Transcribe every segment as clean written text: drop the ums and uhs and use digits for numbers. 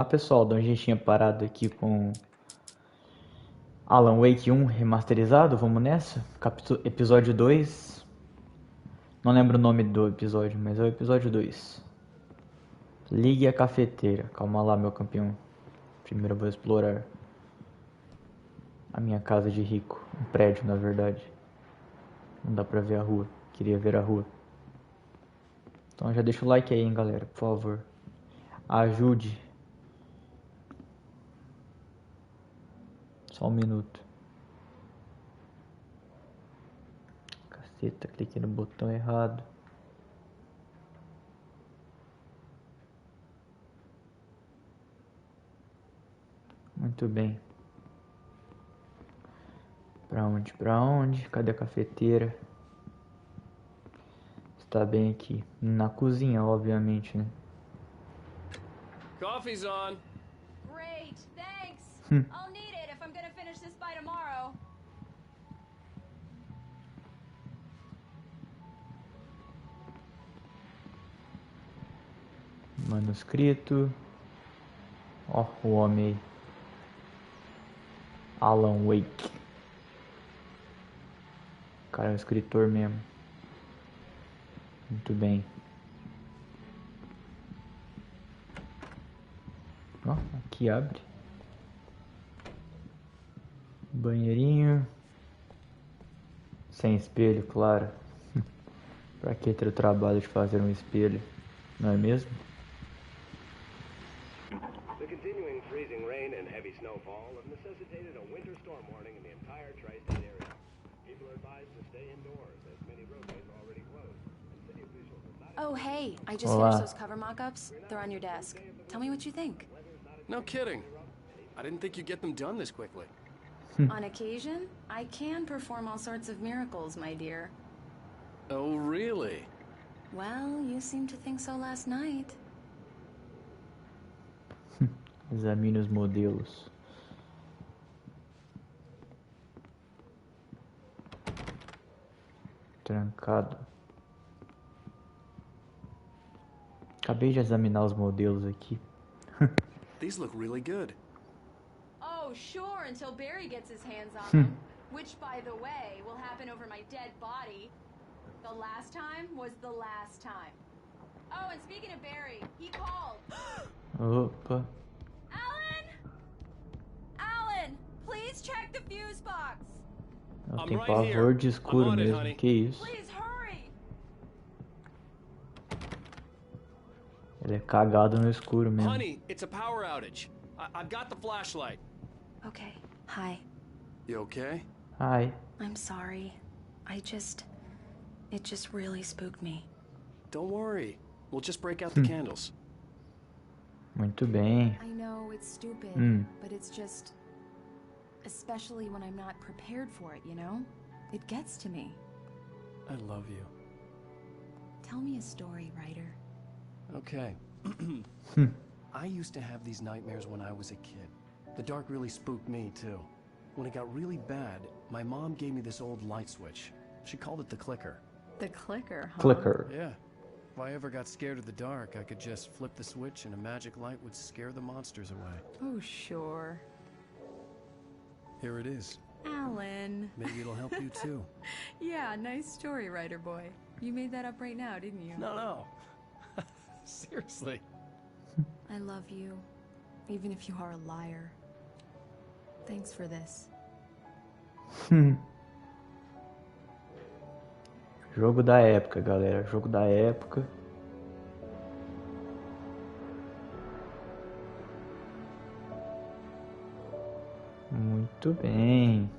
Ah, pessoal, onde a gente tinha parado aqui com Alan Wake 1 remasterizado, vamos nessa? Episódio 2. Não lembro o nome do episódio, mas é o episódio 2. Ligue a cafeteira. Calma lá, meu campeão. Primeiro eu vou explorar a minha casa de rico. Um prédio, na verdade. Não dá pra ver a rua. Queria ver a rua. Então já deixa o like aí, hein, galera, por favor. Ajude. Só um minuto. Caceta, cliquei no botão errado. Muito bem. Pra onde? Pra onde? Cadê a cafeteira? Está bem aqui. Na cozinha, obviamente, né? Coffee's on. Great, thanks. Hum. I'll need it if I'm gonna finish this by tomorrow. Manuscrito. Ó, o homem aí. Alan Wake. O cara é um escritor mesmo. Muito bem. Ó, aqui abre. Banheirinho. Sem espelho, claro. Pra que ter o trabalho de fazer um espelho? Não é mesmo? The continuing freezing rain and heavy snowfall have necessitated a winter storm warning in the entire tri-state area. People are advised to stay indoors as many roadways are already closed. And city officials have not... Oh, hey, I just Olá. finished those cover mock-ups. They're on your desk. Tell me what you think. No kidding. I didn't think you'd get them done this quickly. On occasion, I can perform all sorts of miracles, my dear. Oh, really? Well, you seemed to think so last night. Examine os modelos. Trancado. Acabei de examinar os modelos aqui. These look really good. Oh, sure, until Barry gets his hands on them. Which, by the way, will happen over my dead body. The last time was the last time. Oh, and speaking of Barry, he called. Opa. Alan! Alan, please check the fuse box. Eu I'm tenho right pavor here. de escuro I'm on it, mesmo. honey. Que isso? Please hurry. Ele é cagado no escuro mesmo. Honey, it's a power outage. I've got the flashlight. Okay, hi. You okay? Ai. I'm sorry. It just really spooked me. Don't worry. We'll just break out the candles. Muito bem. I know it's stupid, but it's just... Especially when I'm not prepared for it, you know? It gets to me. I love you. Tell me a story, writer. Okay. I used to have these nightmares when I was a kid. The dark really spooked me, too. When it got really bad, my mom gave me this old light switch. She called it the clicker. The clicker, huh? Clicker. Yeah. If I ever got scared of the dark, I could just flip the switch and a magic light would scare the monsters away. Oh, sure. Here it is. Alan. Maybe it'll help you, too. Yeah, nice story, writer boy. You made that up right now, didn't you? No. Seriously. I love you, even if you are a liar. Thanks for this. Jogo da época, galera. Jogo da época. Muito bem.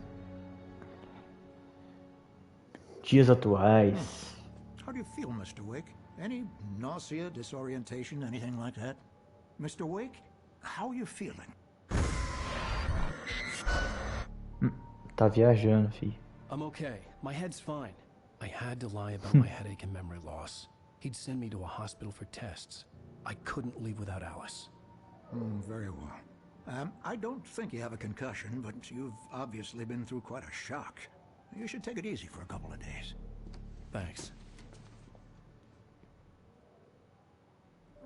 Dias atuais. How do you feel, Mr. Wake? Any nausea, disorientation, anything like that? Mr. Wake, how are you feeling? Tá viajando, fi. I'm okay. My head's fine. I had to lie about my headache and memory loss. He'd send me to a hospital for tests. I couldn't leave without Alice. Very well. I don't think you have a concussion, but you've obviously been through quite a shock. You should take it easy for a couple of days. Thanks.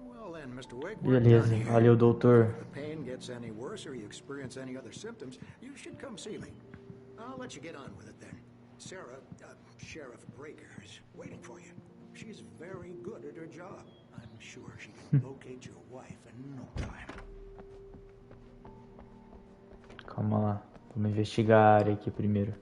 Well then, Mr. Wake, we're Beleza, done here. valeu, doutor. If the pain gets any worse or you experience any other symptoms, you should come see me. I'll let you get on with it then. Sarah, Sheriff Breaker, is waiting for you. She's very good at her job. I'm sure she can locate your wife in no time. Calma lá. Vamos investigar a área aqui primeiro.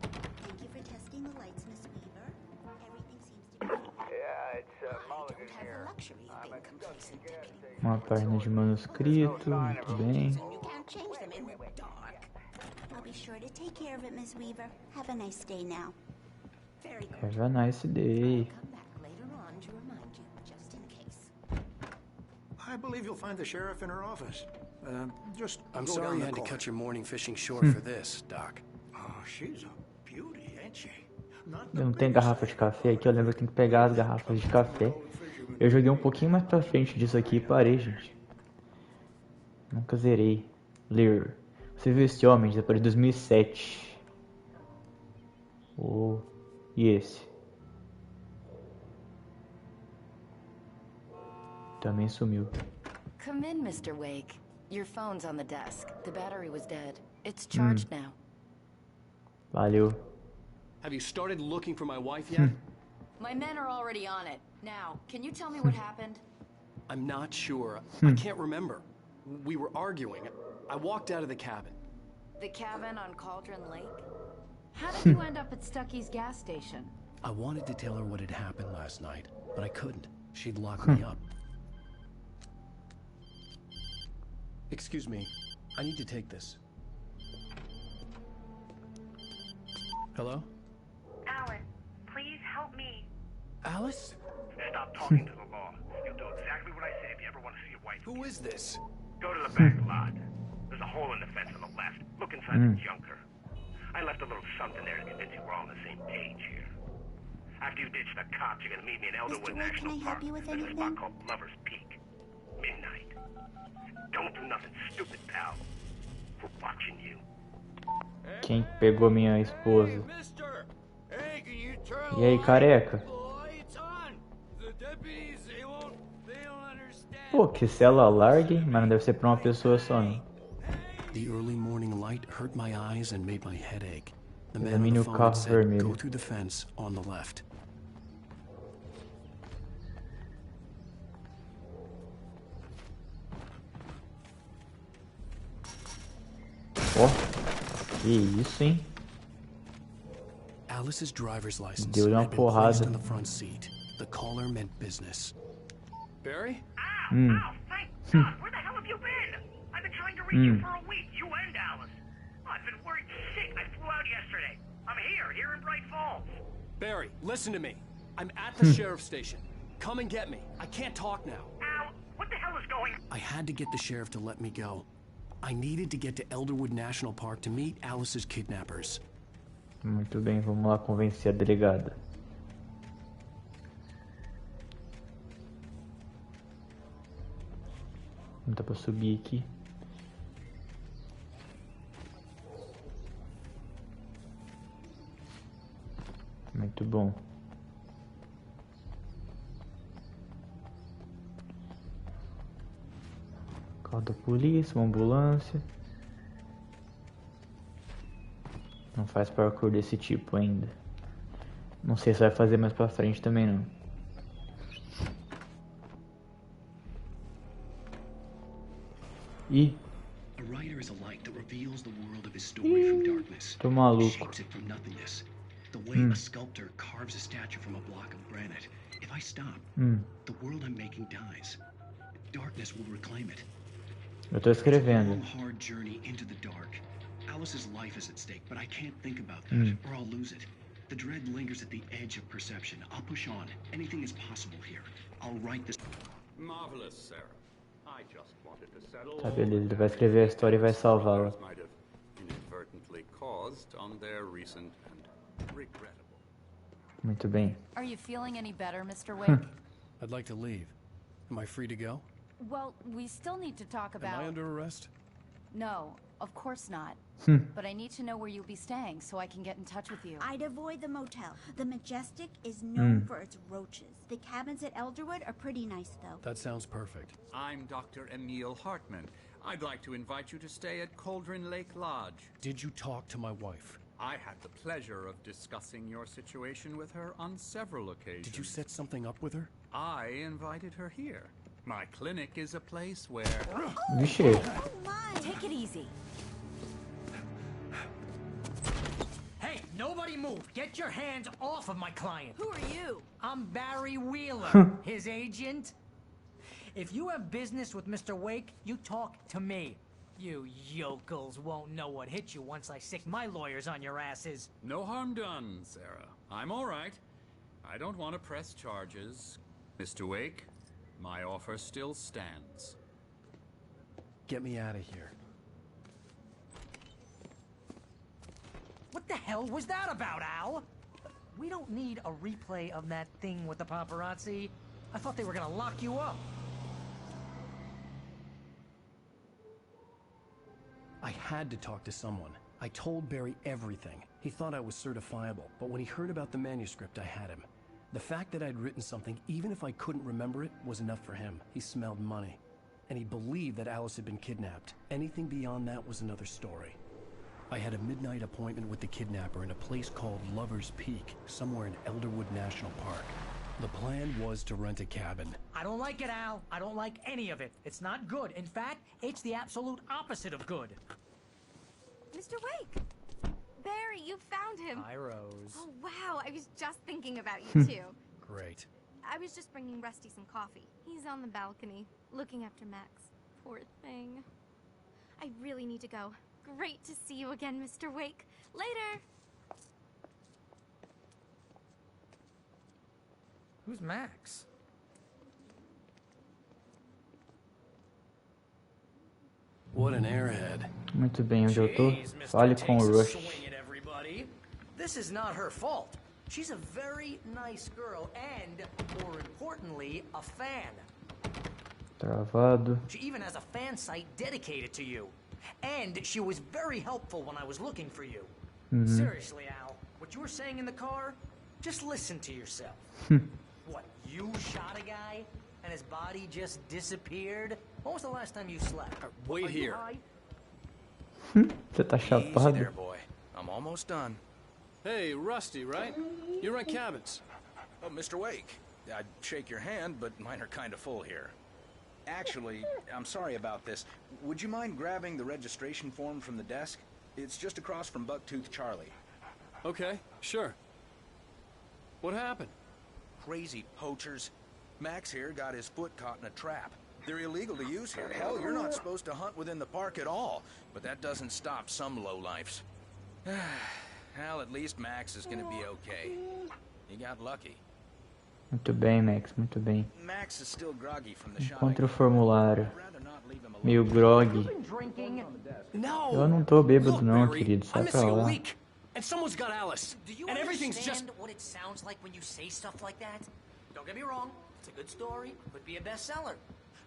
Thank you for testing the lights, Miss Weaver. Everything seems to be... Yeah, it's Mulligan don't have here. the luxury of being complacent, Deputy. Uma página de manuscrito, muito bem. And you can't change them in the dark. I'll be sure to take care of it, Miss Weaver. Have a nice day now. Very good. Have a nice day. Come back later on to remind you, just in case. I believe you'll find the sheriff in her office. Just I'm go sorry down you the had to corridor. cut your morning fishing short for this, Doc. Oh, she's a beauty, ain't she? Not Eu não tenho garrafa de café aqui, eu lembro que eu tenho que pegar as garrafas de café. Eu joguei um pouquinho mais pra frente disso aqui e parei, gente. Nunca zerei. Ler. Você viu esse homem? Depois de 2007. Oh. E esse? Também sumiu. Come in, Mr. Wake. Your phone's on the desk. The battery was dead. It's charged now. Valeu. Have you started looking for my wife yet? My men are already on it. Now, can you tell me what happened? I'm not sure. I can't remember. We were arguing. I walked out of the cabin. The cabin on Cauldron Lake? How did you end up at Stucky's gas station? I wanted to tell her what had happened last night, but I couldn't. She'd locked me up. Excuse me. I need to take this. Hello? Alan, please help me. Alice? Stop talking to the law. You'll do exactly what I say if you ever want to see your wife. Who is this? Go to the back lot. There's a hole in the fence on the left. Look inside the junker. I left a little something there to convince you we're all on the same page here. After you ditch the cops, you're gonna meet me in Elderwood Wake, can National I help Park. you with There's a anything? spot called Lover's Peak. Midnight. Don't do nothing stupid, pal. We're watching you. Quem pegou minha esposa? E aí, careca? Pô, que cela largue, mas não deve ser pra uma pessoa só, não. The early morning light hurt my eyes and made my head ache. The man on Examine the o phone carro said, vermelho. go through the fence on the left. Ó, que isso, hein? Alice's driver's license Deu-lhe uma had been placed porrada. in the front seat. The caller meant business. Barry? Ow! Ow! Thank God! Where the hell have you been? I've been trying to reach you for a week. You and Alice. I've been worried sick. I flew out yesterday. I'm here in Bright Falls. Barry, listen to me. I'm at the sheriff's station. Come and get me. I can't talk now. Ow! What the hell is going on? I had to get the sheriff to let me go. I needed to get to Elderwood National Park to meet Alice's kidnappers. Muito bem, vamos lá convencer a delegada. Não dá pra subir aqui. Muito bom. Carro da polícia, uma ambulância. Não faz parkour desse tipo ainda. Não sei se vai fazer mais pra frente também não. Ih, A writer is a light that reveals the world of his story from darkness. tô maluco. Shapes it from nothingness. The way a sculptor carves a statue from a block of granite. If I stop, the world I'm making dies. Darkness will reclaim it. Eu tô It's a escrevendo. long, hard journey into the dark. Alice's life is at stake, but I can't think about that, or I'll lose it. The dread lingers at the edge of perception. I'll push on. Anything is possible here. I'll write this. Marvelous, Sarah. I just wanted to settle Tá, beleza, ele vai escrever a história e vai salvá-la. might have inadvertently caused on their recent and regrettable. Muito bem. Are you feeling any better, Mr. Wake? I'd like to leave. Am I free to go? Well, we still need to talk Am I about... under arrest? No, of course not. But I need to know where you'll be staying so I can get in touch with you. I'd avoid the motel. The Majestic is known for its roaches. The cabins at Elderwood are pretty nice, though. That sounds perfect. I'm Dr. Emil Hartman. I'd like to invite you to stay at Cauldron Lake Lodge. Did you talk to my wife? I had the pleasure of discussing your situation with her on several occasions. Did you set something up with her? I invited her here. My clinic is a place where... Vixe. Oh my! Take it easy. Hey, nobody move! Get your hands off of my client! Who are you? I'm Barry Wheeler, his agent. If you have business with Mr. Wake, you talk to me. You yokels won't know what hit you once I stick my lawyers on your asses. No harm done, Sarah. I'm all right. I don't want to press charges. Mr. Wake, my offer still stands. Get me out of here. What the hell was that about, Al? We don't need a replay of that thing with the paparazzi. I thought they were gonna lock you up. I had to talk to someone. I told Barry everything. He thought I was certifiable, but when he heard about the manuscript, I had him. The fact that I'd written something, even if I couldn't remember it, was enough for him. He smelled money. And he believed that Alice had been kidnapped. Anything beyond that was another story. I had a midnight appointment with the kidnapper in a place called Lover's Peak, somewhere in Elderwood National Park. The plan was to rent a cabin. I don't like it, Al. I don't like any of it. It's not good. In fact, it's the absolute opposite of good. Mr. Wake! Barry, you found him. Hi, Rose. Oh, wow. I was just thinking about you, too. Great. I was just bringing Rusty some coffee. He's on the balcony, looking after Max. Poor thing. I really need to go. Great to see you again, Mr. Wake. Later! Who's Max? What an airhead. Muito bem, onde eu tô? Fale com o Rush. This is not her fault. She's a very nice girl and, more importantly, a fan. Travado. She even has a fan site dedicated to you. And she was very helpful when I was looking for you. Seriously, Al, what you were saying in the car, just listen to yourself. What, you shot a guy and his body just disappeared? When was the last time you slept? Wait Are you here. high? Você tá Easy chapado? there, boy. I'm almost done. Hey, Rusty, right? You rent cabins. Oh, Mr. Wake. I'd shake your hand, but mine are kind of full here. Actually, I'm sorry about this. Would you mind grabbing the registration form from the desk? It's just across from Bucktooth Charlie. Okay, sure. What happened? Crazy poachers. Max here got his foot caught in a trap. They're illegal to use here. Hell, you're not supposed to hunt within the park at all. But that doesn't stop some lowlifes. Well, at least Max is gonna be okay. He got lucky. Muito bem, Max, muito bem. Max is still groggy from the shot. Encontre o formulário. Meio grog. No. Eu não tô bêbado não, Barry, querido. Sai I'm pra missing a lá. week, and someone's got Alice. Do you and everything's understand just... what it sounds like when you say stuff like that? Don't get me wrong, it's a good story, could be a bestseller.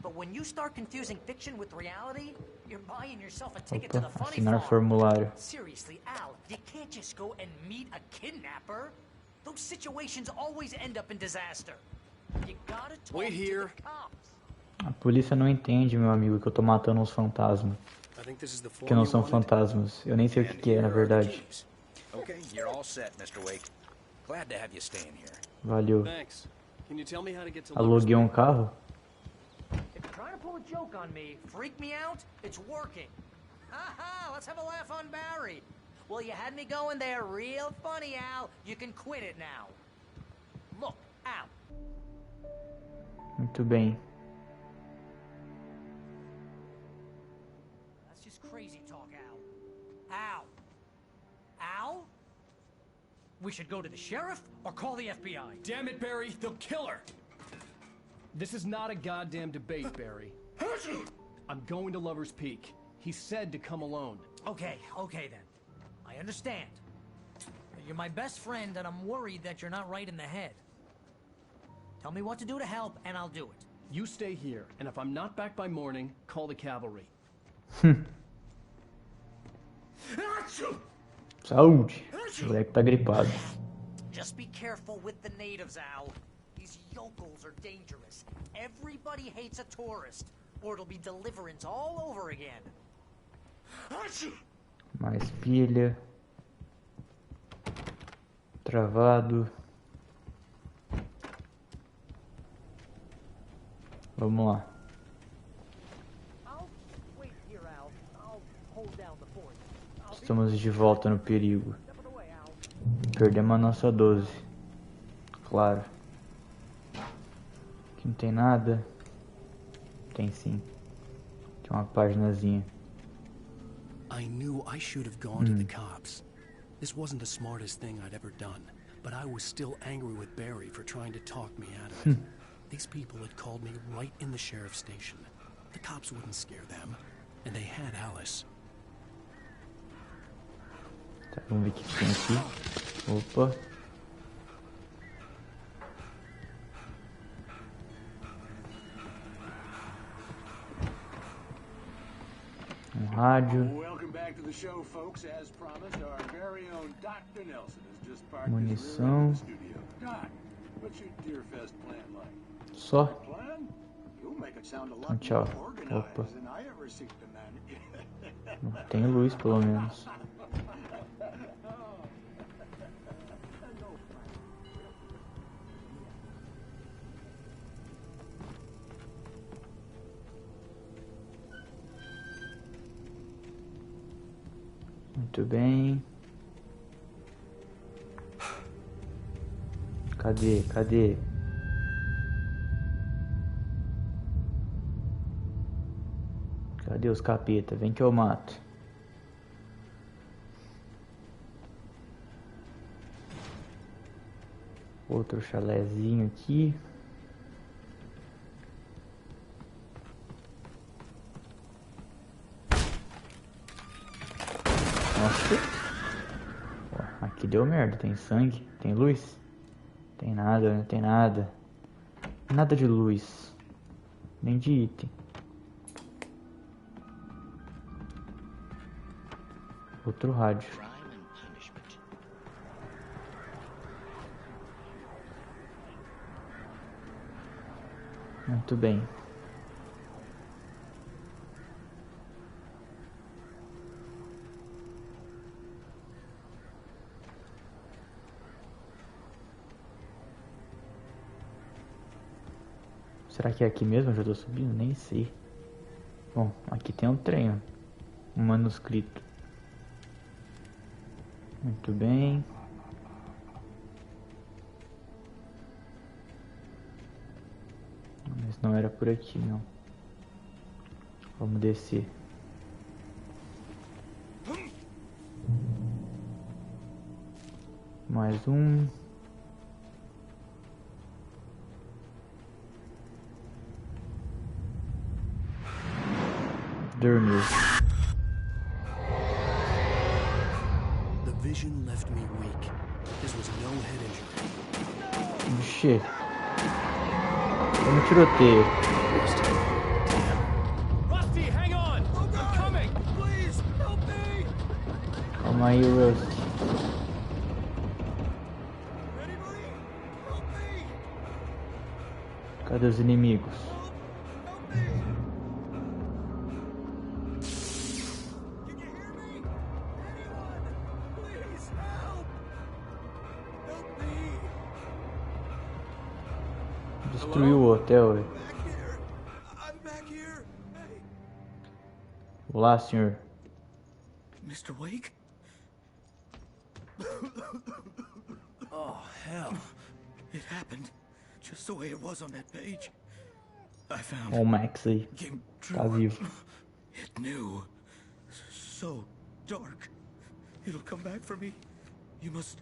But when you start confusing fiction with reality, you're buying yourself a ticket to Opa, the funny assinar farm. formulário. Seriously, Al, you can't just go and meet a kidnapper. Those situations always end up in disaster. You gotta talk Wait here. to the cops. A polícia não entende, meu amigo, que eu tô matando uns fantasmas. I think this is the form Que não you são wanted. fantasmas. Eu nem sei o que é, na verdade. Okay, you're all set, Mr. Wake. Glad to have you staying here. Valeu. Thanks. Can you tell me how to get to Aluguei um carro? If you're trying to pull a joke on me, freak me out, it's working. Ha, let's have a laugh on Barry. Well, you had me going there real funny, Al. You can quit it now. Look, Al. Muito bem. That's just crazy talk, Al. Al. Al? We should go to the sheriff or call the FBI. Damn it, Barry, they'll kill her. This is not a goddamn debate, Barry. I'm going to Lover's Peak. He said to come alone. Okay then. I understand. You're my best friend, and I'm worried that you're not right in the head. Tell me what to do to help, and I'll do it. You stay here, and if I'm not back by morning, call the cavalry. Saúde. O moleque tá gripado. Just be careful with the natives, Al. These yokels are dangerous. Everybody hates a tourist, or it'll be deliverance all over again. Mais pilha. Travado. Vamos lá. Estamos de volta no perigo. Perdemos a nossa 12. Claro. Aqui não tem nada. Tem sim. Tem uma paginazinha. I knew I should have gone to the cops. This wasn't the smartest thing I'd ever done, but I was still angry with Barry for trying to talk me out of it. These people had called me right in the sheriff's station. The cops wouldn't scare them, and they had Alice. Tá, vamos ver o que tem aqui. Opa. Rádio. Munição. Só. Então, tchau. Opa. Tem luz pelo menos. Muito bem. Cadê? Cadê? Cadê os capeta? Vem que eu mato. Outro chalézinho aqui. Nossa. Ó, aqui deu merda. Tem sangue? Tem luz? Tem nada, não tem nada. Nada de luz. Nem de item. Outro rádio. Muito bem. Será que é aqui mesmo? Eu já tô subindo? Nem sei. Bom, aqui tem um trem, ó. Um manuscrito. Muito bem. Mas não era por aqui, não. Vamos descer. Mais um. Dormiu. The vision left me weak. This was no head injury. Vixe. Vamos tiroteio. Rusty, hang on! I'm coming! Please, help me! Calma aí, Rusty. Cadê os inimigos? Destruiu o hotel, velho. Olá, senhor. Mr. Wake? Oh, hell. It happened just the way it was on that page. I found O Max aí. came Tá true. vivo. It knew. So dark. It'll come back for me. You must...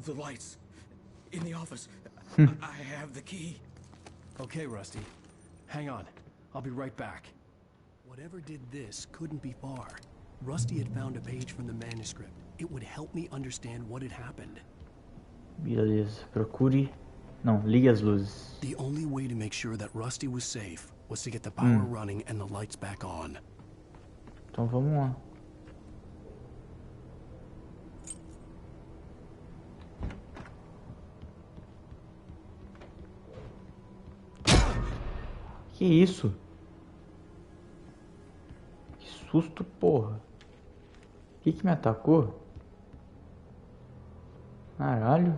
The lights. In the office. I have the key. Okay, Rusty. Hang on. I'll be right back. Whatever did this couldn't be far. Rusty had found a page from the manuscript. It would help me understand what had happened. Beleza. Procure. Não, ligue as luzes. The only way to make sure that Rusty was safe was to get the power running and the lights back on. Então vamos lá. Que isso? Que susto, porra. Que me atacou? Caralho.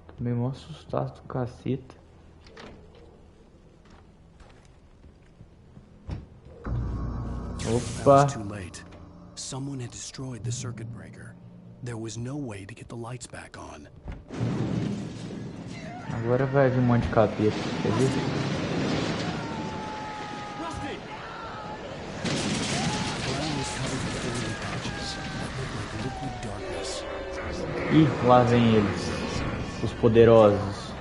Tô meio assustado do caceta. That was too late. Someone had destroyed the circuit breaker. There was no way to get the lights back on. Agora vai vir um monte de capeta, quer ver? Ih, lá vem eles, os poderosos.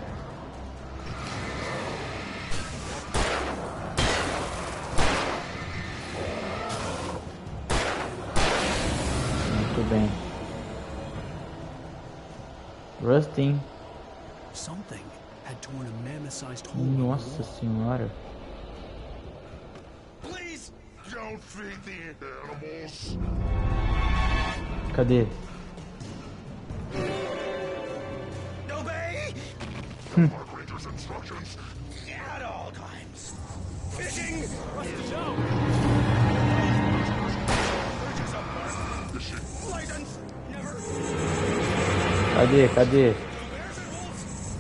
Muito bem. Rusting. Something had torn a mammoth-sized hole. Nossa senhora. Please don't feed the animals. Cadê? Obey. Park Ranger's instructions at all times. Fishing. License. Never. Cadê?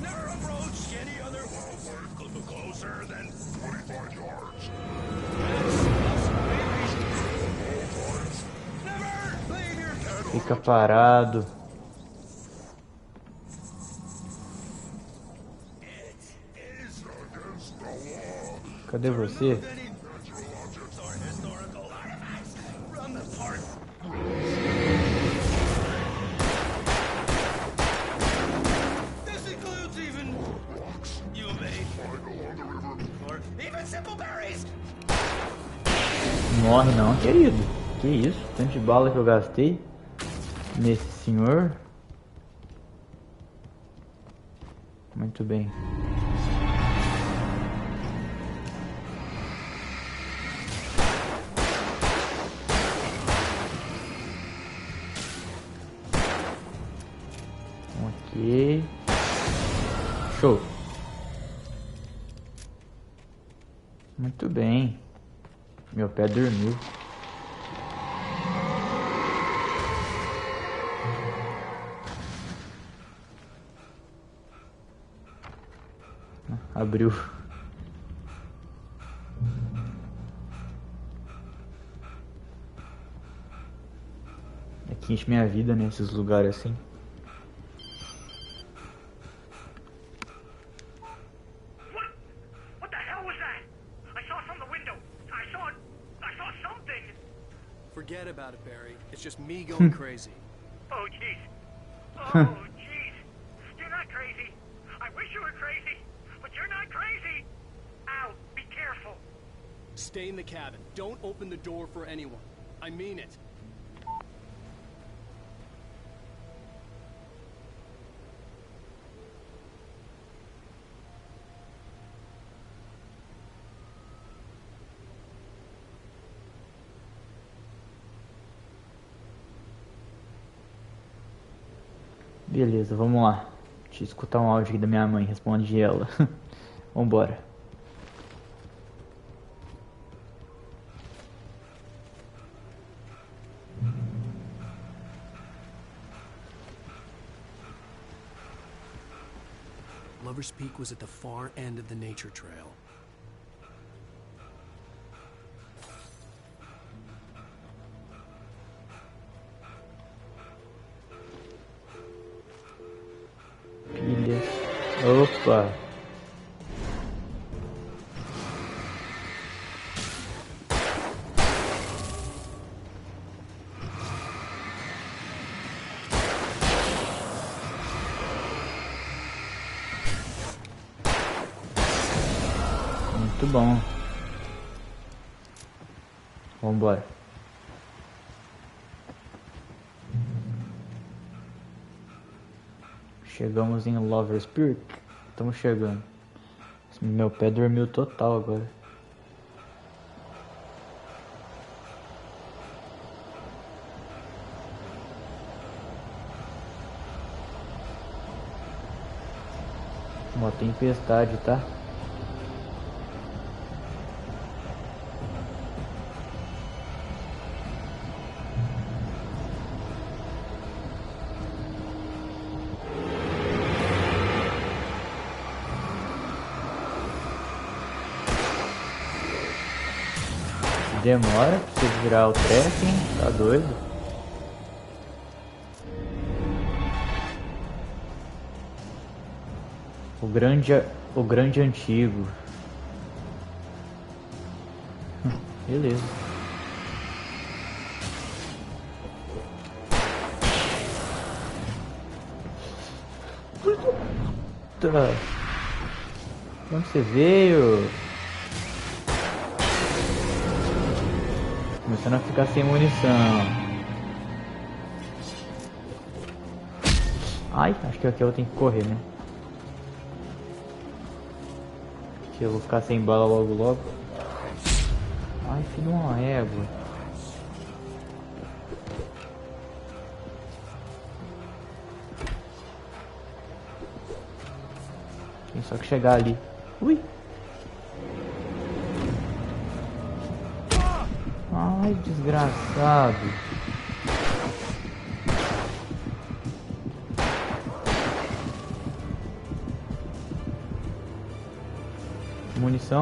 Never approach any other closer than 25 yards. Never leave your head. Fica parado. Cadê você? This includes even rocks you made, or even simple berries. Morre não, querido. Que isso? Tanto de bala que eu gastei nesse senhor. Muito bem. Ok. Show. Muito bem. Meu pé dormiu. Abriu. Aqui enche minha vida nesses lugares assim. What the hell was that? I saw from the window. I saw something. Forget about it, Barry. It's just me going crazy. Oh jeez. Oh jeez. You're not crazy. I wish you were crazy, but you're not crazy. Ow, be careful. Stay in the cabin. Don't open the door for anyone. I mean it. Beleza, vamos lá. Deixa eu escutar um áudio aqui da minha mãe, responde ela. Vambora. Lover's Peak was at the far end of the nature trail. Pilhas. Opa. Muito bom. Vambora. Chegamos em Lover's Peak. Estamos chegando. Meu pé dormiu total agora. Uma tempestade, tá? Demora pra você virar o treco, hein? Tá doido? O grande antigo. Beleza. Puta. Onde você veio? Começando a ficar sem munição. Ai, acho que aqui eu tenho que correr, né? Que eu vou ficar sem bala logo. Ai, filho de uma égua. Tem só que chegar ali. Ui! Ai, desgraçado.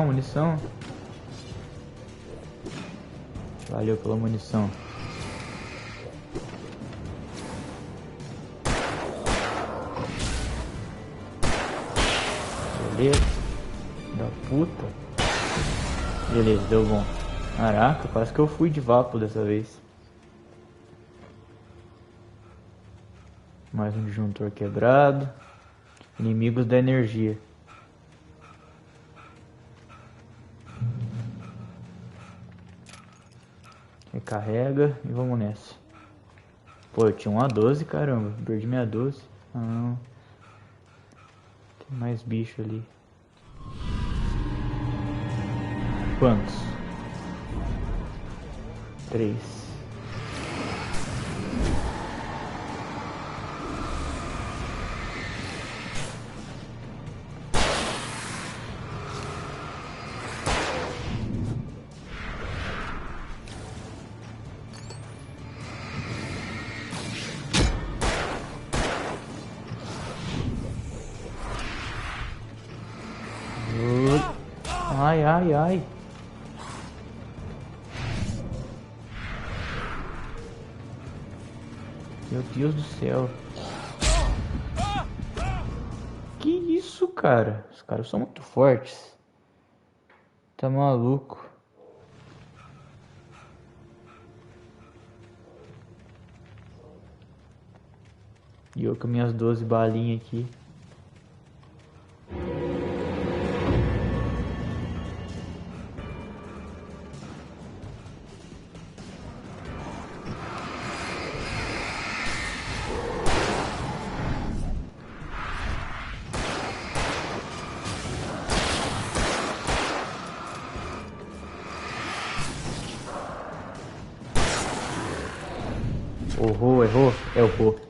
Munição. Valeu pela munição. Beleza. Da puta. Beleza, deu bom. Caraca, quase que eu fui de vapo dessa vez. Mais um disjuntor quebrado. Inimigos da energia. Recarrega e vamos nessa. Pô, eu tinha uma 12, caramba. Perdi minha 12. Ah, não. Tem mais bicho ali. Quantos? 3. Ai. Meu Deus do céu. Que isso, cara? Os caras são muito fortes. Tá maluco? E eu com minhas 12 balinhas aqui.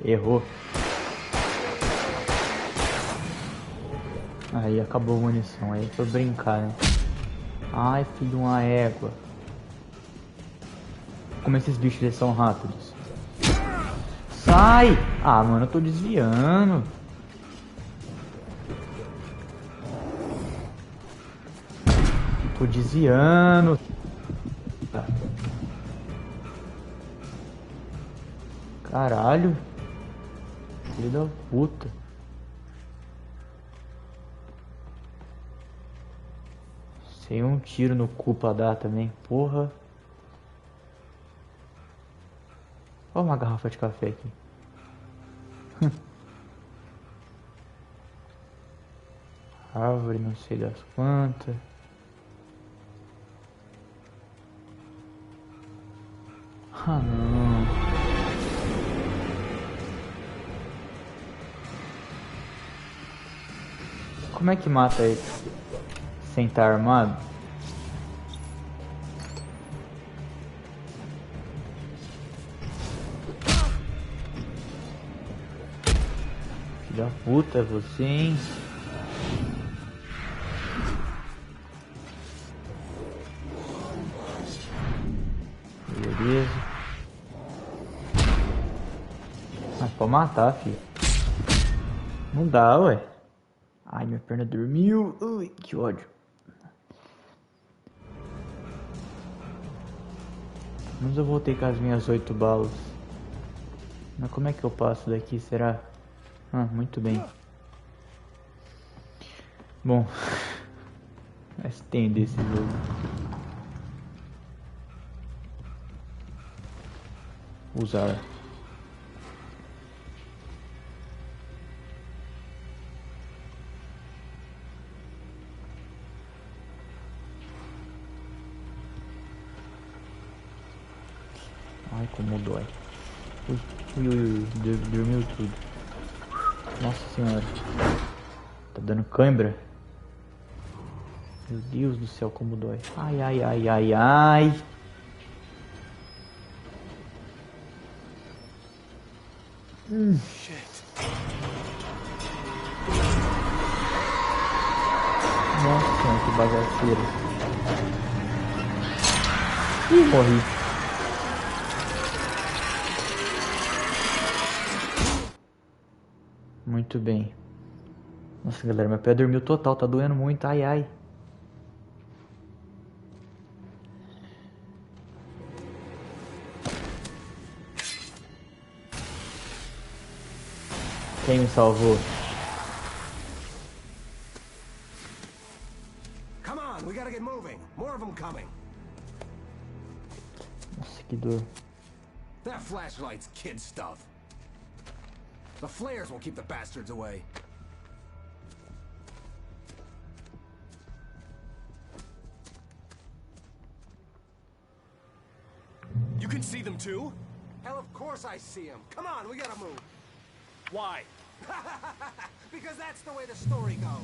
Errou. Aí acabou a munição, aí foi brincar, né? Ai, filho de uma égua. Como esses bichos eles são rápidos. Sai! Ah, mano, eu tô desviando. Tá. Caralho. Filho da puta. Sem um tiro no cu pra dar também. Porra. Olha uma garrafa de café aqui. Árvore, não sei das quantas. Ah, não. Como é que mata ele sem estar armado? Filho da puta, é você, hein? Beleza. Ah, pode matar, filho. Não dá, ué. Ai, minha perna dormiu. Ui, que ódio. Mas eu voltei com as minhas 8 balas. Mas como é que eu passo daqui, será? Ah, muito bem. Bom, vai se entender esse jogo. Usar. Ai, como dói. Ui, ui, ui, ui, dormiu tudo. Nossa senhora. Tá dando cãibra. Meu Deus do céu, como dói. Ai, ai, ai, ai, ai. Nossa senhora, que bagaceira. Ih, morri. Muito bem. Nossa, galera, meu pé dormiu total, tá doendo muito, ai, ai. Quem me salvou? Come on, we gotta get moving. More of them coming. Nossa, que dor. That flashlight's kid stuff. The flares will keep the bastards away. You can see them too? Hell, of course I see them. Come on, we gotta move. Why? Because that's the way the story goes.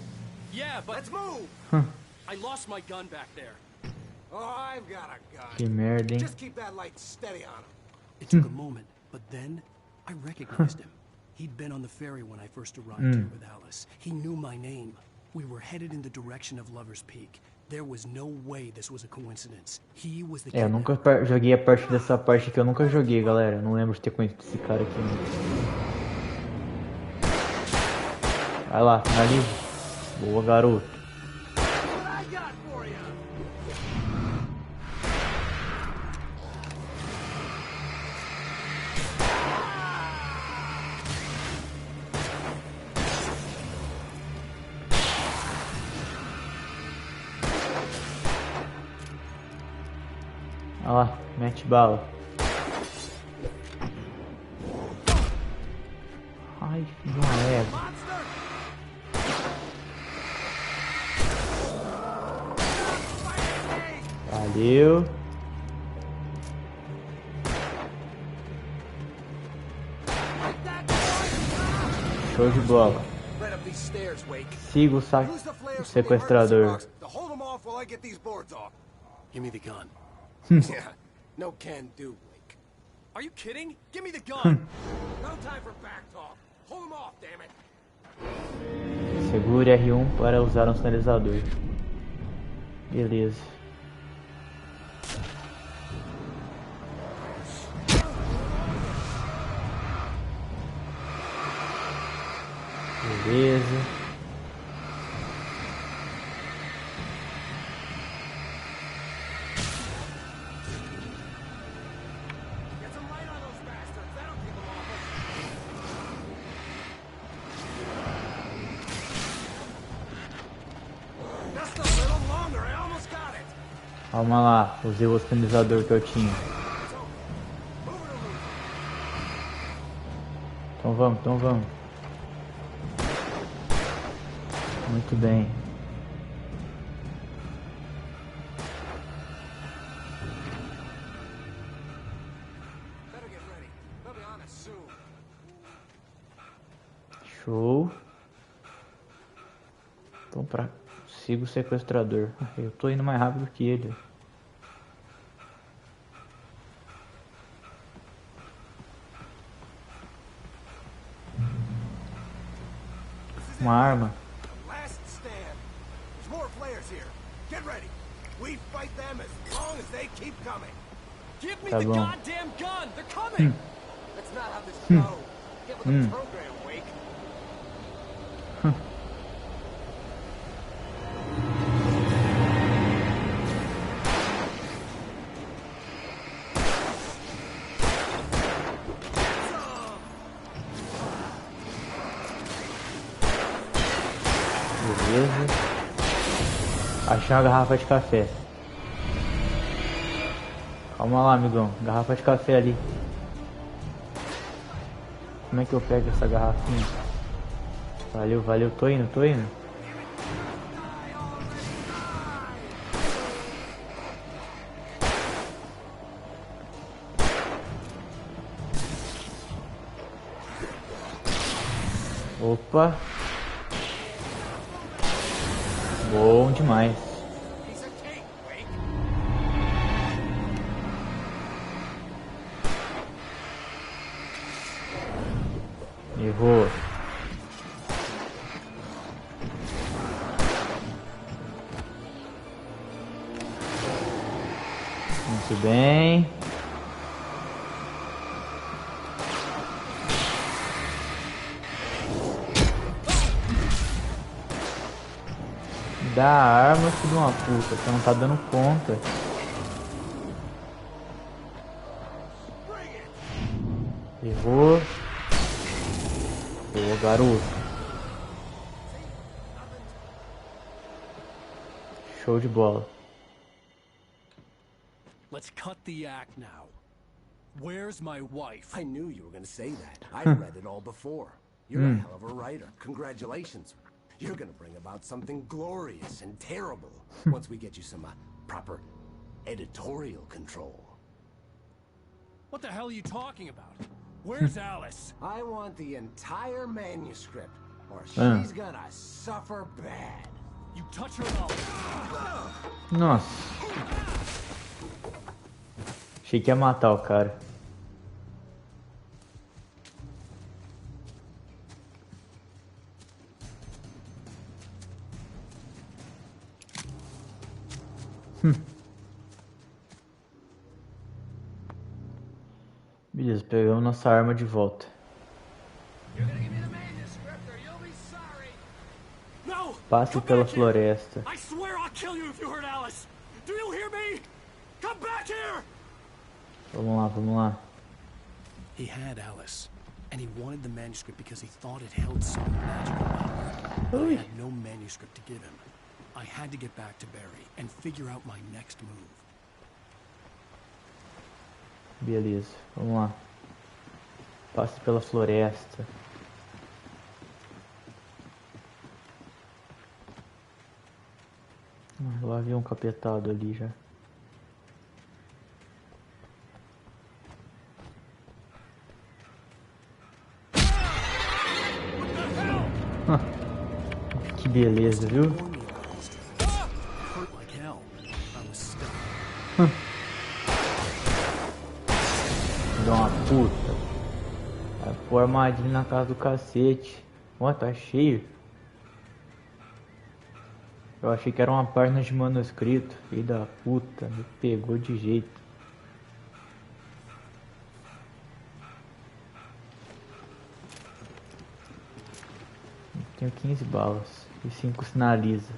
Yeah, but... Let's move! I lost my gun back there. Oh, I've got a gun. Que merda, hein? Just keep that light steady on him. It took a moment, but then I recognized him. He'd been on the ferry when I first arrived here with Alice. He knew my name. We were headed in the direction of Lover's Peak. There was no way this was a coincidence. He was the Eu nunca joguei a parte dessa parte que eu nunca joguei, galera. Não lembro de ter conhecido esse cara aqui. Vai lá, ali. Boa, garoto. Olha lá, mete bala. Ai, filho de uma égua. Valeu. Show de bola. Siga o sequestrador. Give me the gun. Yeah, no can do, Blake. Are you kidding? Give me the gun. No time for back talk. Hold him off, damn it. Segure R1 para usar um sinalizador. Beleza. Beleza. Calma lá, usei o sinalizador que eu tinha. Então vamos, então vamos. Muito bem. Show. Vamos pra... Siga o sequestrador. Eu tô indo mais rápido que ele. Uma arma. Tá bom. Achei uma garrafa de café. Calma lá, amigão. Garrafa de café ali. Como é que eu pego essa garrafinha? Valeu, valeu. Tô indo, tô indo. Opa. Bom demais. Errou. Muito bem. Dá a arma, filho de uma puta, você não tá dando conta. Errou. Boa, garoto. Show de bola. Let's cut the act now. Where's my wife? I knew you were going to say that. I've read it all before. You're a hell of a writer. Congratulations. You're going to bring about something glorious and terrible once we get you some proper editorial control. What the hell are you talking about? Where's Alice? I want the entire manuscript, or she's gonna suffer bad. You touch her now. Nossa. Achei que ia matar o cara. Beleza, pegamos nossa arma de volta. Passe pela floresta. I swear I'll kill you if you hurt Alice. Do you hear me? Come back here. Vamos lá, vamos lá. He had Alice, and he wanted the manuscript because he thought it held some magical power. But I had no manuscript to give him. I had to get back to Barry and figure out my next move. Beleza, vamos lá. Passe pela floresta. Lá havia um capetado ali já. Que beleza, viu? Dá uma puta. Vai pôr armadilha na casa do cacete. Ó, tá cheio. Eu achei que era uma página de manuscrito. Filho da puta, me pegou de jeito. Tenho 15 balas e 5 sinaliza.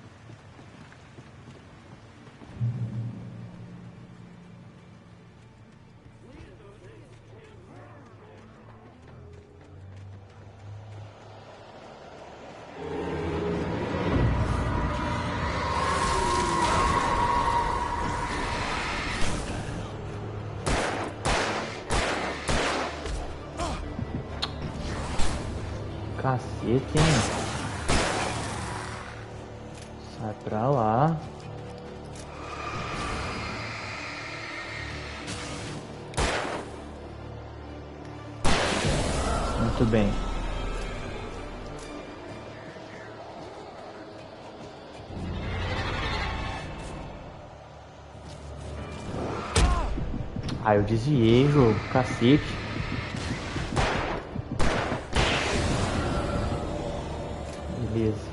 Cacete, hein? Sai pra lá. Muito bem. Ah, eu desviei, jogo. Cacete. Beleza.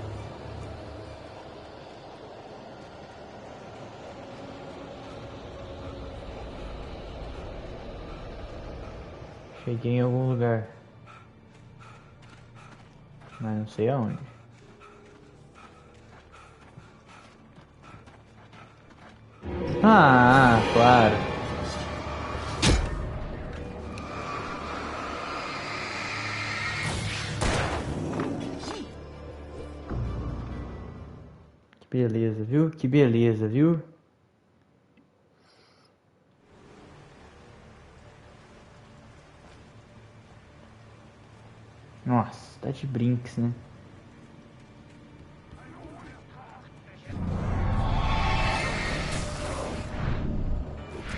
Cheguei em algum lugar. Mas não sei aonde. Ah, claro. Que Beleza, viu? Que beleza, viu? Nossa, tá de brinks, né?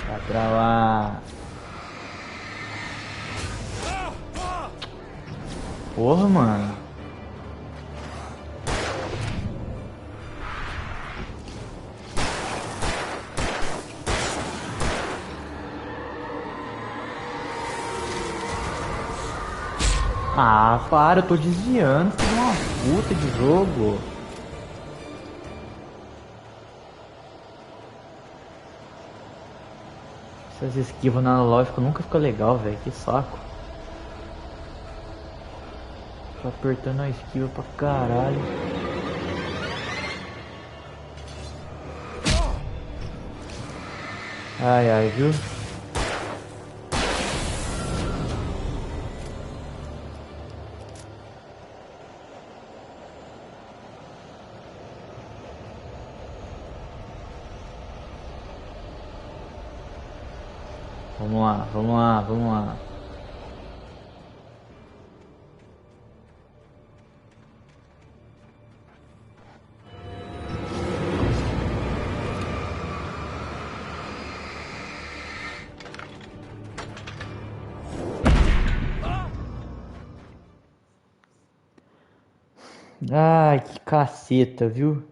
Vai pra lá. Porra, mano. Ah, para, eu tô desviando. Filho de uma puta de jogo. Essas esquivas no analógico nunca fica legal, velho. Que saco. Tô apertando a esquiva pra caralho. Ai, ai, viu? Vamos lá, vamos lá, vamos lá. Ai, que caceta, viu?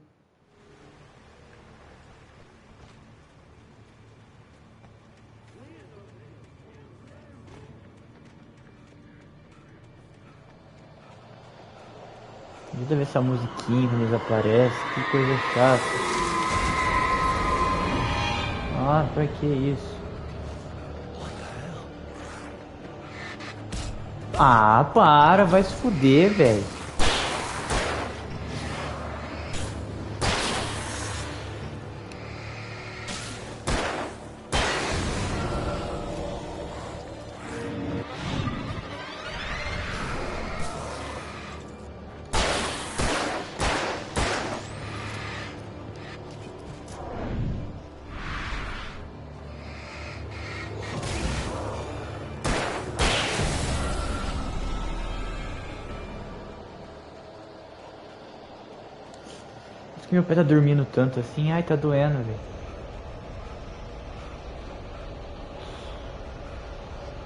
Deixa eu ver essa musiquinha quando eles aparecem. Que coisa chata. Ah, pra que isso? Ah, para, vai se fuder, velho. Por que meu pé tá dormindo tanto assim? Ai, tá doendo, velho.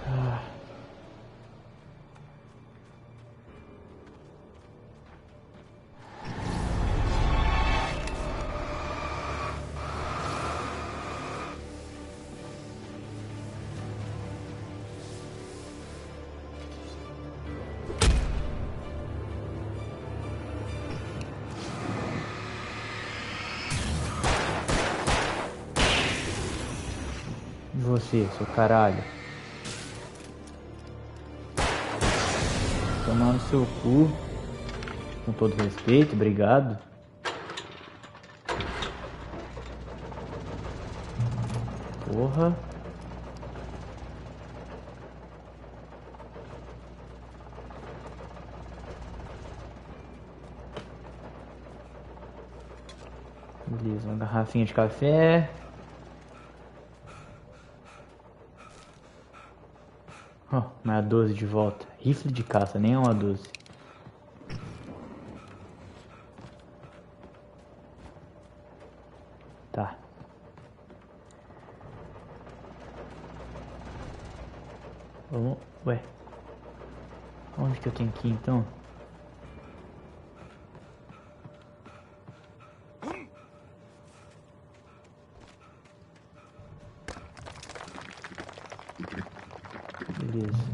Ah. E você, seu caralho? Tomar no seu cu. Com todo respeito, obrigado. Porra. Beleza, uma garrafinha de café. Oh, mais a 12 de volta. Rifle de caça, nem é uma 12. Tá. Vamos... Ué. Onde que eu tenho que ir então? Beleza.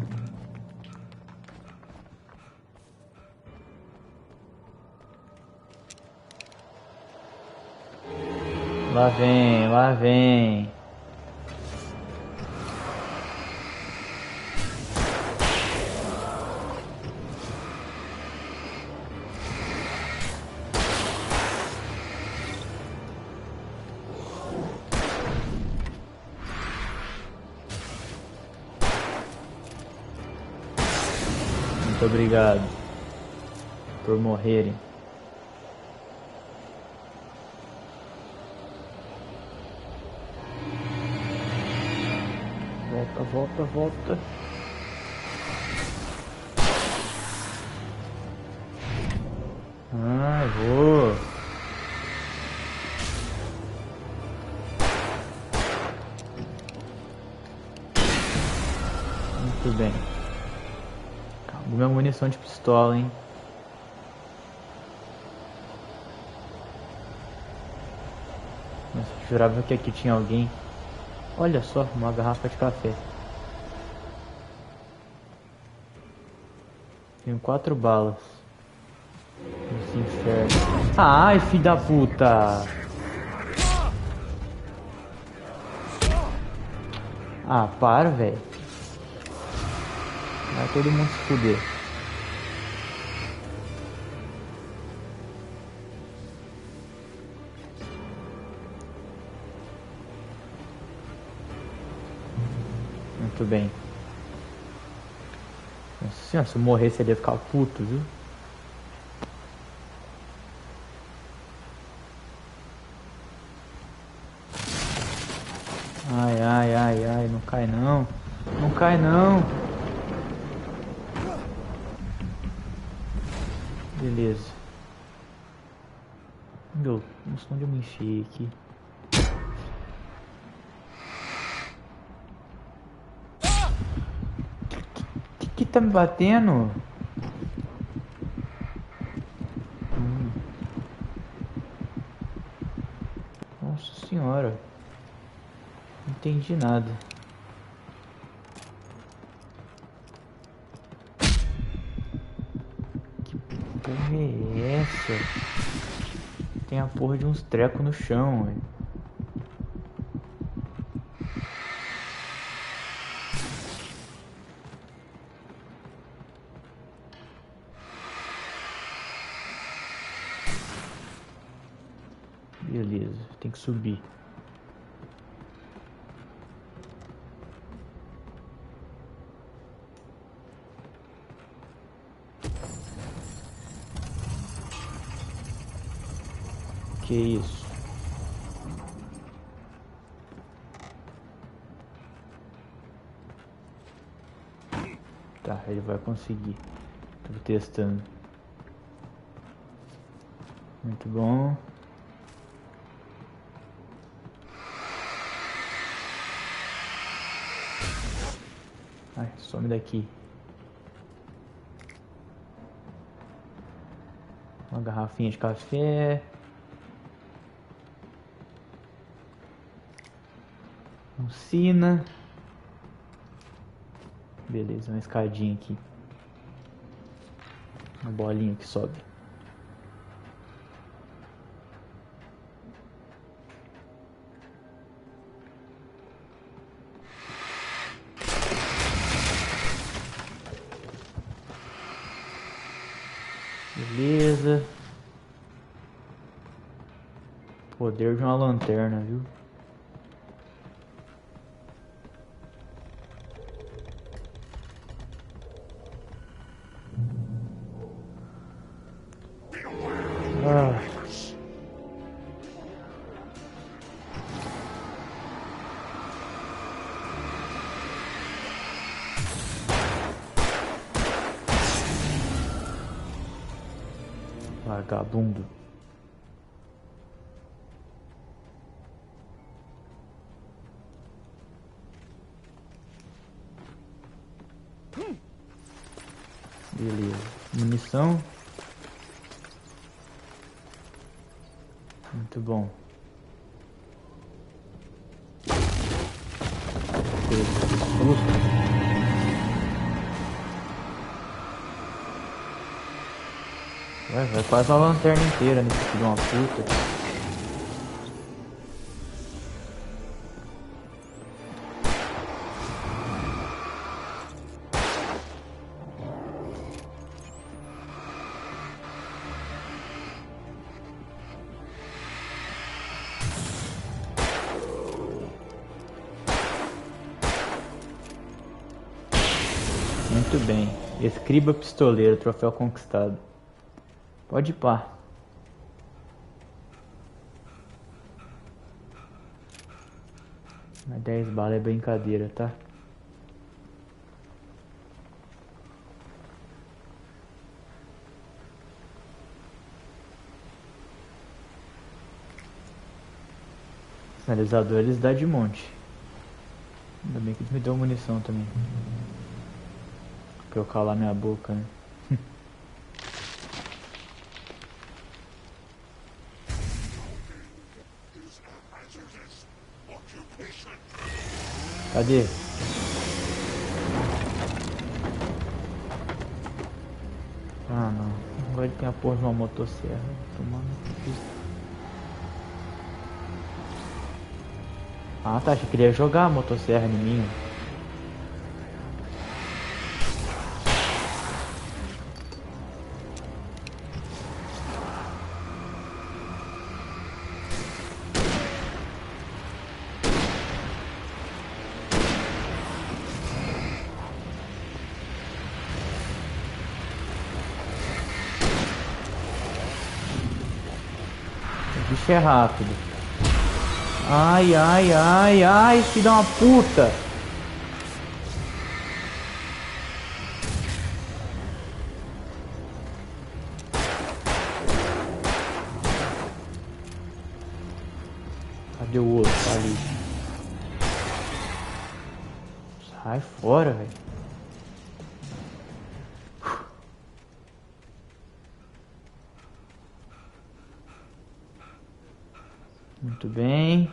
Lá vem, lá vem. Muito obrigado por morrerem. Volta, volta. Ah, vou. Muito bem. Acabou minha munição de pistola, hein? Nossa, eu jurava que aqui tinha alguém. Olha só, uma garrafa de café. Tenho 4 balas. Esse inferno. Ai, filho da puta! Ah, para, velho. Vai todo mundo se fuder. Muito bem. Nossa senhora, se eu morresse ele ia ficar puto, viu? Ai, ai, ai, ai, não cai não. Não cai não. Beleza. Meu, não sei onde eu me enfiei aqui. Que tá me batendo? Nossa senhora. Não entendi nada. Que porra é essa? Tem a porra de uns trecos no chão, velho. Beleza, tem que subir. Que isso? Tá, ele vai conseguir. Tô testando. Muito bom. Ai, some daqui. Uma garrafinha de café. Um sina. Beleza, uma escadinha aqui. Uma bolinha que sobe. Beleza. Poder de uma lanterna, viu? Ah. Vagabundo. Beleza. Munição. Muito bom. Vai quase uma lanterna inteira nesse filho de uma puta. Muito bem. Escriba pistoleiro, troféu conquistado. Pode ir pá. Mas 10 balas é brincadeira, tá? Sinalizador eles dão de monte. Ainda bem que eles me deu munição também. Pra eu calar minha boca, né? Cadê? Ah não. Agora ele tem a porra de uma motosserra. Tomando. Ah tá, achei que ele ia jogar a motosserra em mim. O bicho é rápido. Ai, ai, ai, ai, filho da uma puta! Cadê o outro? Tá ali. Sai fora, velho. Muito bem.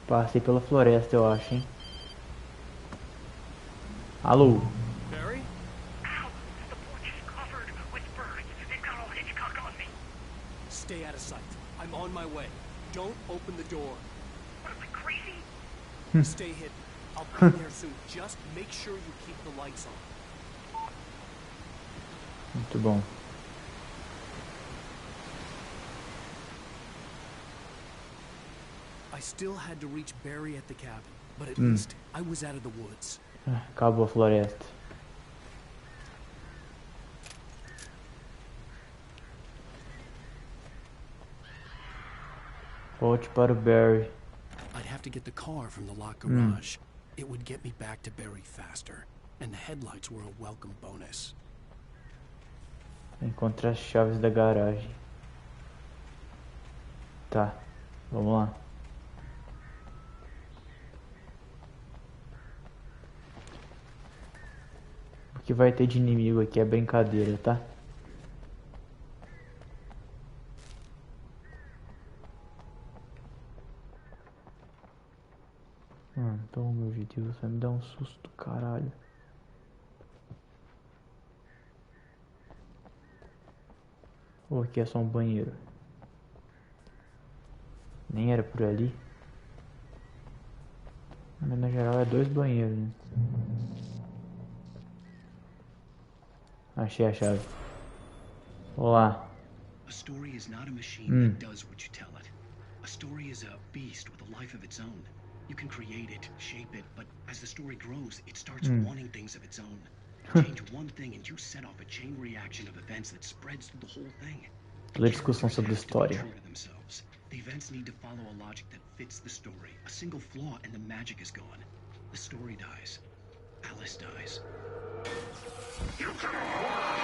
Passei pela floresta, eu acho, hein? Alô? Barry? Ow! The porch is covered with birds. They've got all Hitchcock on me. Stay out of sight. I'm on my way. Don't open the door. What am I, crazy? Stay hidden. I'll be there soon. Just make sure you keep the lights on. Muito bom. I still had to reach Barry at the cabin, but at least I was out of the woods. Acabou a floresta. Volte para o Barry. I'd have to get the car from the locked garage. It would get me back to Barry faster, and the headlights were a welcome bonus. Encontre as chaves da garagem. Tá, vamos lá. O que vai ter de inimigo aqui é brincadeira, tá? Então o meu objetivo vai me dar um susto, caralho. Ou aqui é só um banheiro? Nem era por ali. Mas na geral é 2 banheiros, né? Achei a chave. Olá. A story is not a machine that does what you tell it. A story is a beast with a life of its own. You can create it, shape it, but as the story grows, it starts wanting things of its own. Change one thing and you set off a chain reaction of events that spreads through the whole thing. Toda discussão sobre história. The events need to follow a logic that fits the story. A single flaw and the magic is gone. The story dies. Alice dies. You can harm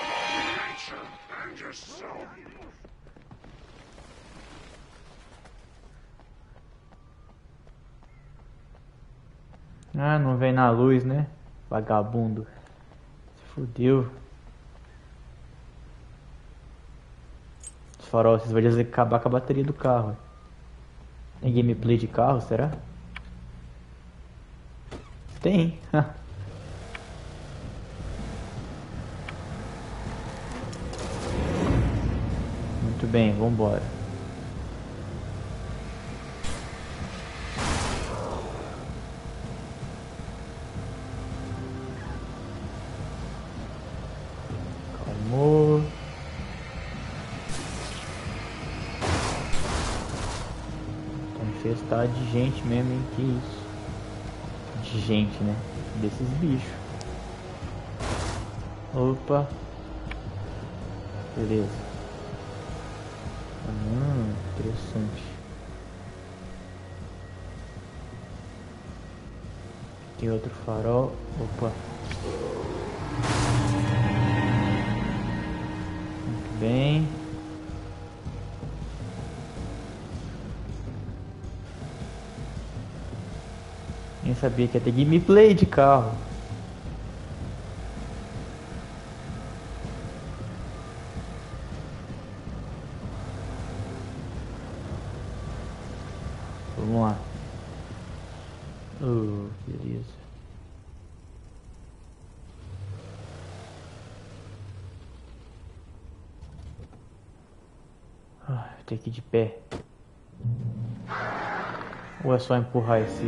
nature and yourself. Ah, não vem na luz, né? Vagabundo. Se fudeu. Os faróis, vocês vão acabar com a bateria do carro. Tem gameplay de carro, será? Tem. Muito bem, vambora. Calmou. Tá infestado de gente mesmo, hein? Que isso? De gente, né? Desses bichos. Opa. Beleza. Interessante. Tem outro farol. Opa. Muito bem. Nem sabia que ia ter gameplay de carro. Vamos lá. Oh, beleza. Vou ter que ir de pé. Ou é só empurrar esse...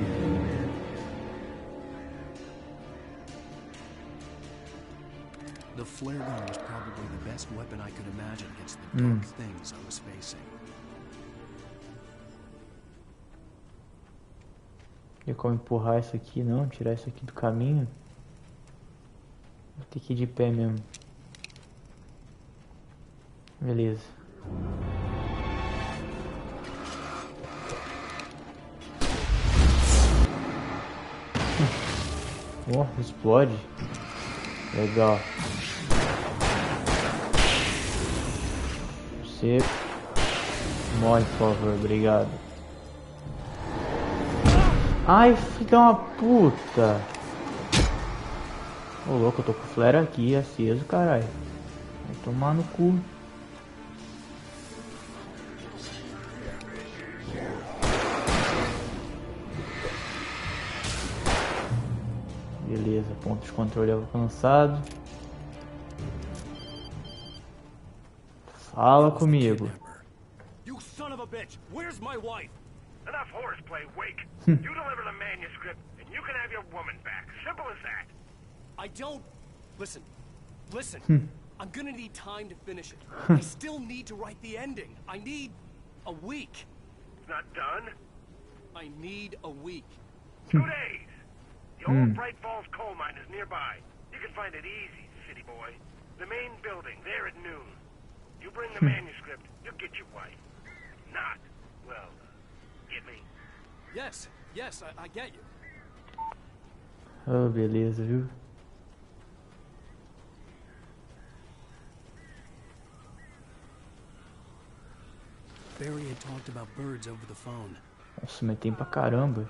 The flare gun was probably the best weapon I could imagine against the dark things I was facing. Tem como empurrar isso aqui, não? Tirar isso aqui do caminho? Vou ter que ir de pé mesmo. Beleza. Oh, explode. Legal. Você morre, por favor. Obrigado. Ai, filho de uma puta. Ô, louco, eu tô com o flare aqui aceso, caralho. Vai tomar no cu. Beleza, ponto de controle alcançado. Fala comigo. You son of a bitch! Where's my wife? Enough horseplay, Wake. You deliver the manuscript, and you can have your woman back. Simple as that. I don't... Listen. I'm gonna need time to finish it. I still need to write the ending. I need a week. It's not done? I need a week. 2 days. The old Bright Falls coal mine is nearby. You can find it easy, city boy. The main building, there at noon. You bring the manuscript, you'll get your wife. Not, well, get me? Yes, I get you. Oh, beleza, viu? Barry had talked about birds over the phone. Nossa, mas tem pra caramba.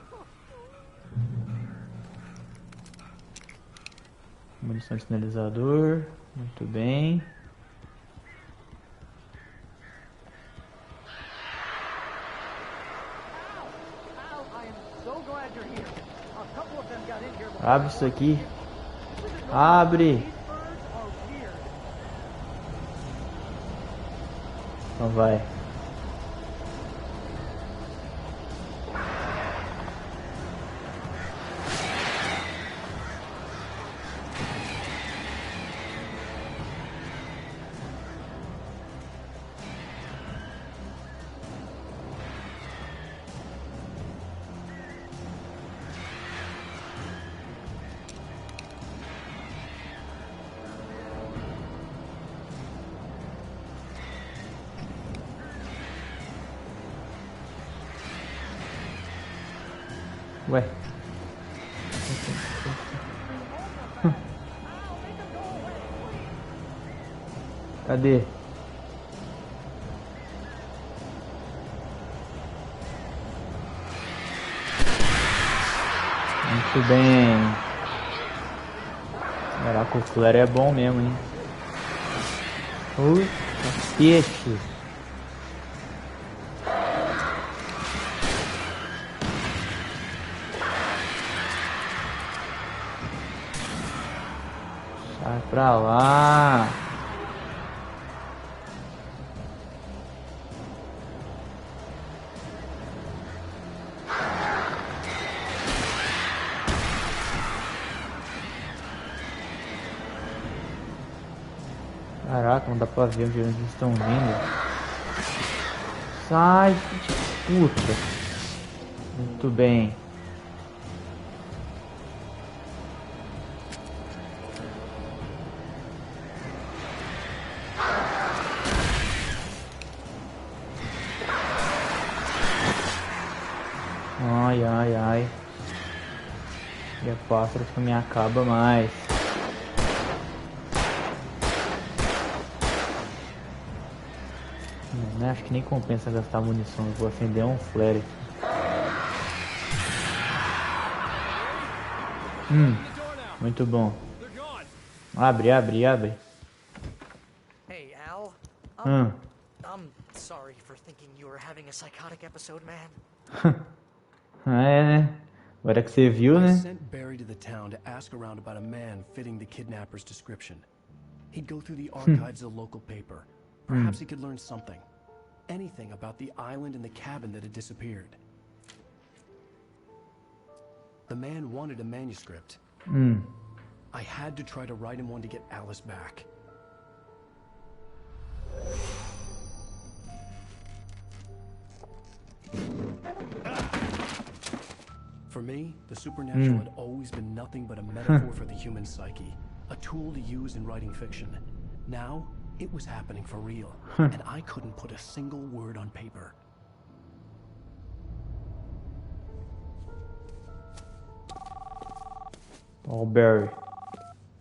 Munição de sinalizador. Muito bem. Abre isso aqui. Abre. Então vai. Ué. Cadê? Muito bem. Caraca, o flare é bom mesmo, hein? Ui, cacete. Sai pra lá. Caraca, não dá pra ver onde eles estão vindo. Sai, puta. Muito bem. Ai, ai, ai. E é pássaro que me acaba mais. Não, acho que nem compensa gastar munição. Eu vou acender um flare aqui. Muito bom. Abre. Hey, Al. I'm sorry for thinking you were having a psychotic episode, man. É, né? Agora que você viu, né? I sent Barry to the town to ask around about a man fitting the kidnapper's description. He'd go through the archives of the local paper. Perhaps he could learn something. Anything about the island and the cabin that had disappeared. The man wanted a manuscript. I had to try to write him one to get Alice back. For me, the supernatural had always been nothing but a metaphor for the human psyche, a tool to use in writing fiction. Now, it was happening for real, and I couldn't put a single word on paper. Oh, Barry.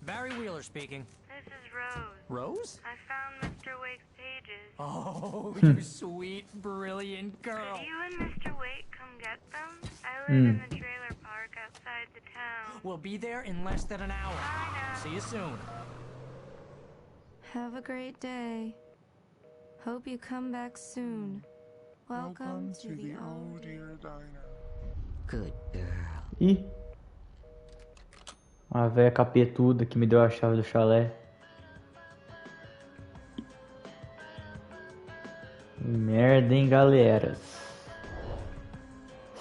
Barry Wheeler speaking. This is Rose. Rose? I found Mr. Wake's pages. Oh, you sweet, brilliant girl. Could you and Mr. Wake come get them? I live in the trailer park outside the town. We'll be there in less than an hour. I know. See you soon. Have a great day. Hope you come back soon. Welcome to the old dear diner. Good girl. Ih. A véia capetuda que me deu a chave do chalé. Merda, hein, galeras.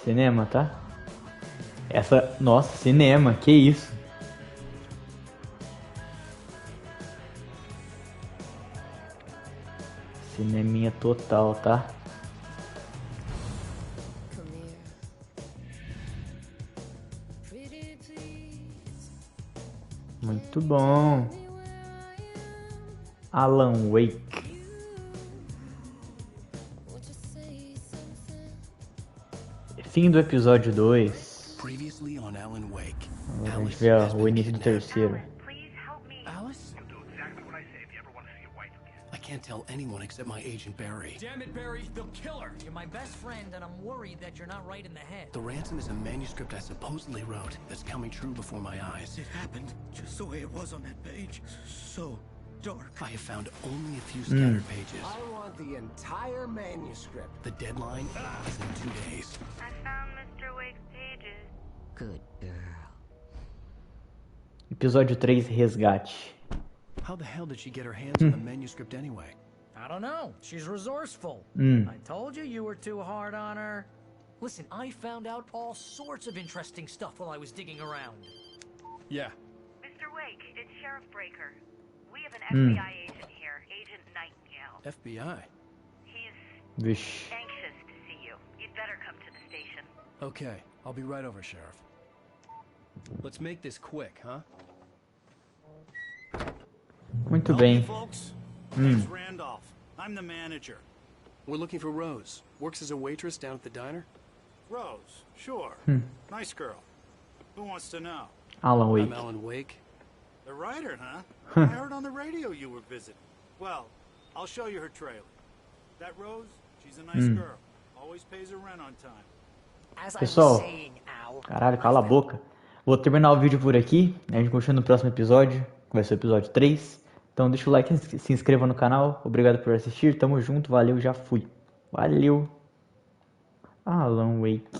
Cinema, tá? Essa... Nossa, cinema, que isso? Cineminha total, tá? Muito bom. Alan Wake. Fim do episódio 2. Previously on Alan Wake. Agora a gente vê o início do terceiro. Alice? You'll do exactly what I say if you ever want to see your wife again. I can't tell anyone except my agent Barry. Damn it, Barry, they'll kill her. You're my best friend, and I'm worried that you're not right in the head. The ransom is a manuscript I supposedly wrote that's coming true before my eyes. It happened just the way it was on that page. So dark. I have found only a few scattered pages. I want the entire manuscript. The deadline is in 2 days. I found Mr. Wake's pages. Good girl. Episódio 3, Resgate. How the hell did she get her hands on the manuscript anyway? I don't know. She's resourceful. I told you were too hard on her. Listen, I found out all sorts of interesting stuff while I was digging around. Yeah. Mr. Wake, it's Sheriff Breaker. We have an FBI agent here, Agent Nightingale. FBI? He's Vixe. anxious to see you. You'd better come to the station. Okay, I'll be right over, Sheriff. Let's make this quick, huh? Muito bem. Folks, name's Randolph. I'm the manager. We're looking for Rose. Works as a waitress down at the diner? Rose, sure. Nice girl. Who wants to know? Alan Wake. I'm Alan Wake. The writer, huh? I heard on the radio you were visiting. Well, I'll show you her trailer. That Rose, she's a nice girl. Always pays her rent on time. Pessoal, caralho, cala a boca. Vou terminar o vídeo por aqui. A gente continua no próximo episódio, que vai ser o episódio 3. Então deixa o like e se inscreva no canal. Obrigado por assistir. Tamo junto. Valeu, já fui. Valeu. Alan Wake.